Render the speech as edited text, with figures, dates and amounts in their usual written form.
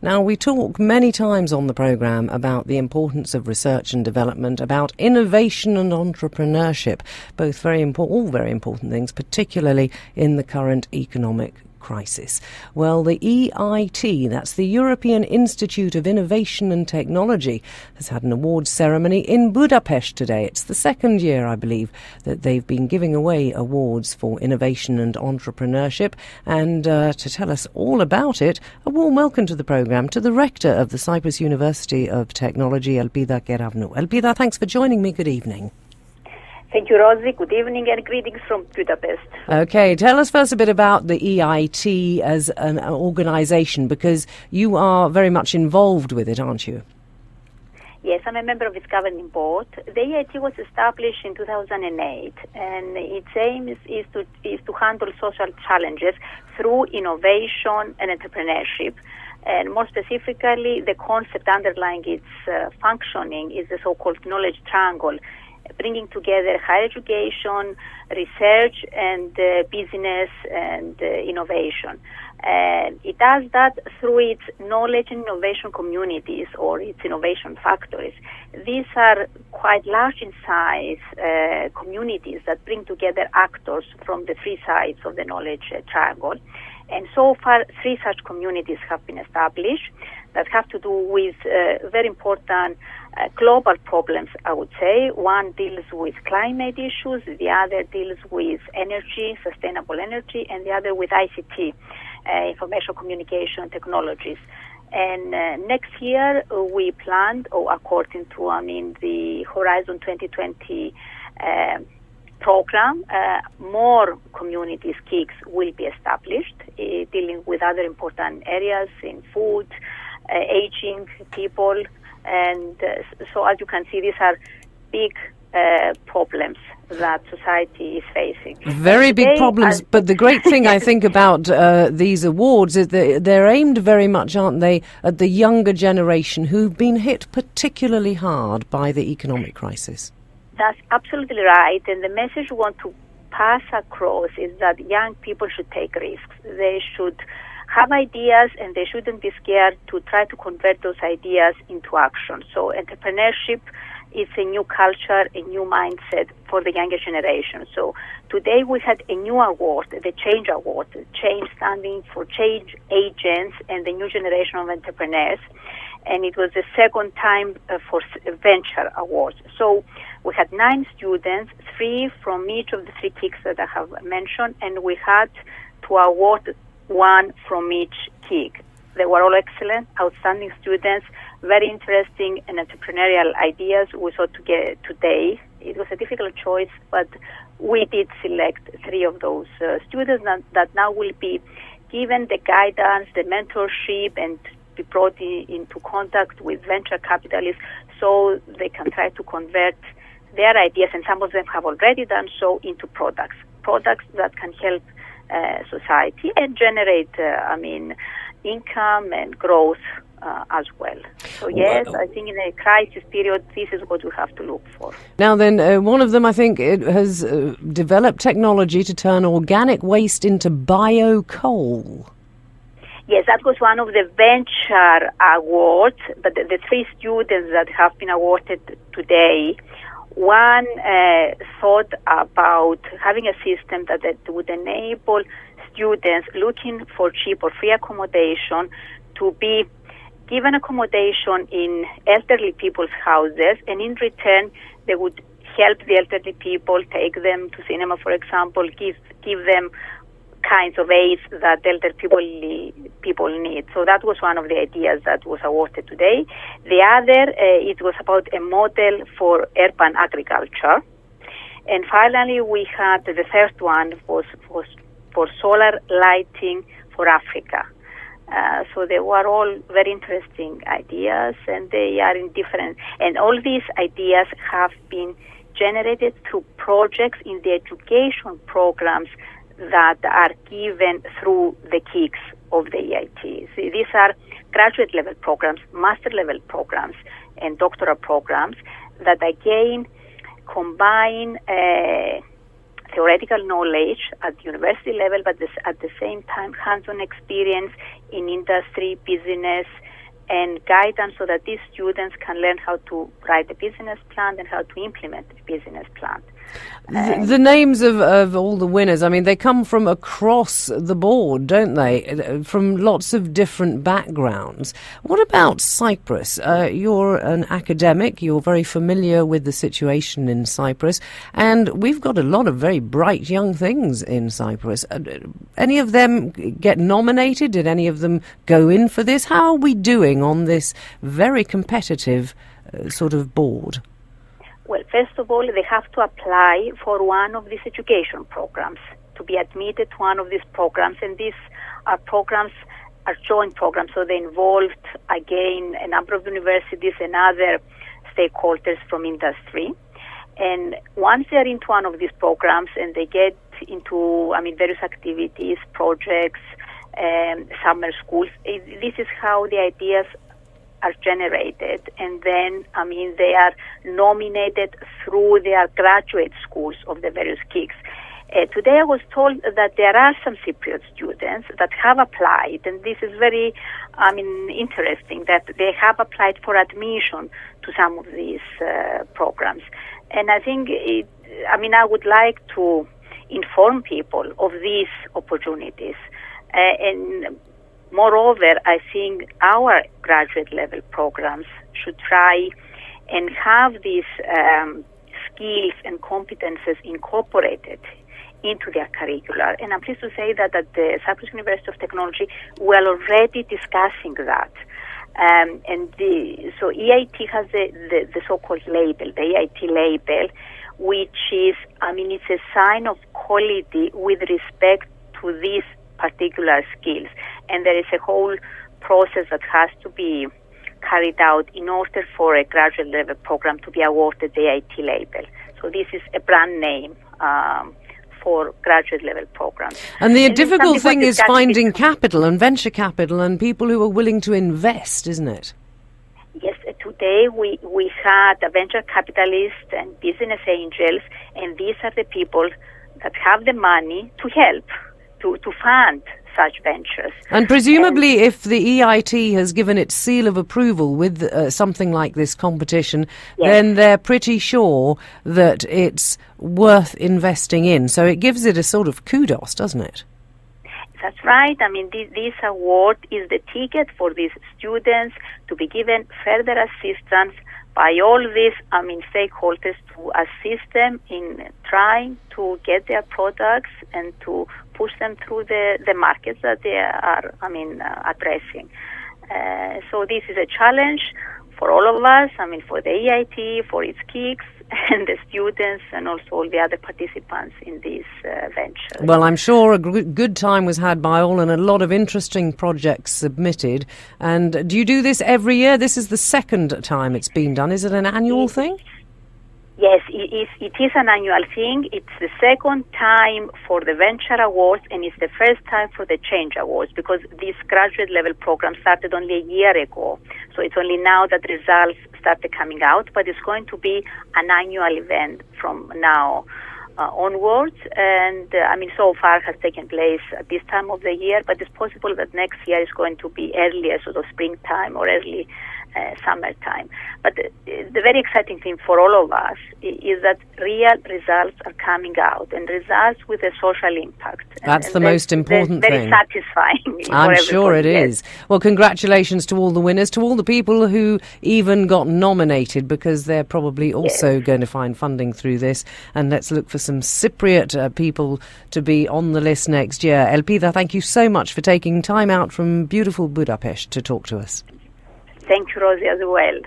Now, we talk many times on the programme about the importance of research and development, about innovation and entrepreneurship, both all very important things, particularly in the current economic crisis. Well, the EIT, that's the European Institute of Innovation and Technology, has had an awards ceremony in Budapest today. It's the second year, I believe, that they've been giving away awards for innovation and entrepreneurship. And to tell us all about it, a warm welcome to the programme to the Rector of the Cyprus University of Technology, Elpida Keravnou. Elpida, thanks for joining me. Good evening. Thank you, Rosie. Good evening and greetings from Budapest. Okay, tell us first a bit about the EIT as an organisation, because you are very much involved with it, aren't you? Yes, I'm a member of its governing board. The EIT was established in 2008, and its aim is to handle social challenges through innovation and entrepreneurship. And more specifically, the concept underlying its functioning is the so-called knowledge triangle, bringing together higher education, research, and business and innovation. And it does that through its knowledge and innovation communities or its innovation factories. These are quite large in size communities that bring together actors from the three sides of the knowledge triangle. And so far, 3 such communities have been established that have to do with very important global problems, I would say. One deals with climate issues, the other deals with energy, sustainable energy, and the other with ICT, information communication technologies. And next year, we planned, according to the Horizon 2020 program, more communities, KICs, will be established, dealing with other important areas in food, aging people, and so as you can see, these are big problems that society is facing. Very big problems, but the great thing I think about these awards is that they're aimed very much, aren't they, at the younger generation who've been hit particularly hard by the economic crisis. That's absolutely right, and the message we want to pass across is that young people should take risks. They should have ideas and they shouldn't be scared to try to convert those ideas into action. So entrepreneurship is a new culture, a new mindset for the younger generation. So today we had a new award, the Change Award, Change standing for change agents and the new generation of entrepreneurs. And it was the second time for Venture Awards. So we had 9 students, 3 from each of the 3 KICs that I have mentioned, and we had to award 1 from each KIC. They were all excellent, outstanding students, very interesting and entrepreneurial ideas we thought to get today. It was a difficult choice, but we did select 3 of those students that now will be given the guidance, the mentorship, and be brought into contact with venture capitalists so they can try to convert their ideas, and some of them have already done so, into products that can help society and generate, income and growth as well. So yes, I think in a crisis period, this is what we have to look for. Now then, one of them, I think, it has developed technology to turn organic waste into bio-coal. Yes, that was one of the venture awards, but the 3 students that have been awarded today, one thought about having a system that would enable students looking for cheap or free accommodation to be given accommodation in elderly people's houses, and in return they would help the elderly people, take them to cinema, for example, give them kinds of aids that elder people need. So that was one of the ideas that was awarded today. The other, it was about a model for urban agriculture. And finally, we had the first one was for solar lighting for Africa. So they were all very interesting ideas, and they are in different, and all these ideas have been generated through projects in the education programs that are given through the KICs of the EIT. So these are graduate level programs, master level programs, and doctoral programs that again combine theoretical knowledge at university level, but at the same time hands-on experience in industry, business, and guidance so that these students can learn how to write a business plan and how to implement a business plan. The names of all the winners, I mean, they come from across the board, don't they? From lots of different backgrounds. What about Cyprus? You're an academic, you're very familiar with the situation in Cyprus, and we've got a lot of very bright young things in Cyprus. Any of them get nominated? Did any of them go in for this? How are we doing on this very competitive sort of board? Well, first of all, they have to apply for one of these education programs to be admitted to one of these programs. And these are joint programs, so they involved, again, a number of universities and other stakeholders from industry. And once they're into one of these programs and they get into, various activities, projects, summer schools, this is how the ideas are generated, and then they are nominated through their graduate schools of the various KICs. Today I was told that there are some Cypriot students that have applied, and this is very interesting, that they have applied for admission to some of these programs. And I think I would like to inform people of these opportunities. And moreover, I think our graduate level programs should try and have these skills and competences incorporated into their curricula. And I'm pleased to say that at the Cyprus University of Technology, we're already discussing that. So EIT has the so-called label, the EIT label, which is, it's a sign of quality with respect to these particular skills. And there is a whole process that has to be carried out in order for a graduate level program to be awarded the EIT label. So this is a brand name for graduate level programs. And the difficult thing is finding capital and venture capital and people who are willing to invest, isn't it? Yes, today we had a venture capitalists and business angels, and these are the people that have the money to help, to fund such ventures. And presumably if the EIT has given its seal of approval with something like this competition, yes, then they're pretty sure that it's worth investing in. So it gives it a sort of kudos, doesn't it? That's right. This award is the ticket for these students to be given further assistance by all these stakeholders to assist them in trying to get their products and to push them through the markets that they are addressing. So this is a challenge for all of us, for the EIT, for its KICs, and the students, and also all the other participants in these ventures. Well, I'm sure a good time was had by all and a lot of interesting projects submitted. And do you do this every year? This is the second time it's been done. Is it an annual thing? Yes, it is an annual thing. It's the second time for the Venture Awards, and it's the first time for the Change Awards, because this graduate level program started only a year ago. So it's only now that results started coming out, but it's going to be an annual event from now onwards. And so far has taken place at this time of the year, but it's possible that next year is going to be earlier, sort of springtime or early summertime. But the very exciting thing for all of us is that real results are coming out, and results with a social impact. That's the most important thing. Very satisfying. I'm sure it is. Well, congratulations to all the winners, to all the people who even got nominated, because they're probably also going to find funding through this. And let's look for some Cypriot people to be on the list next year. Elpida, thank you so much for taking time out from beautiful Budapest to talk to us. Thank you, Rosie, as well.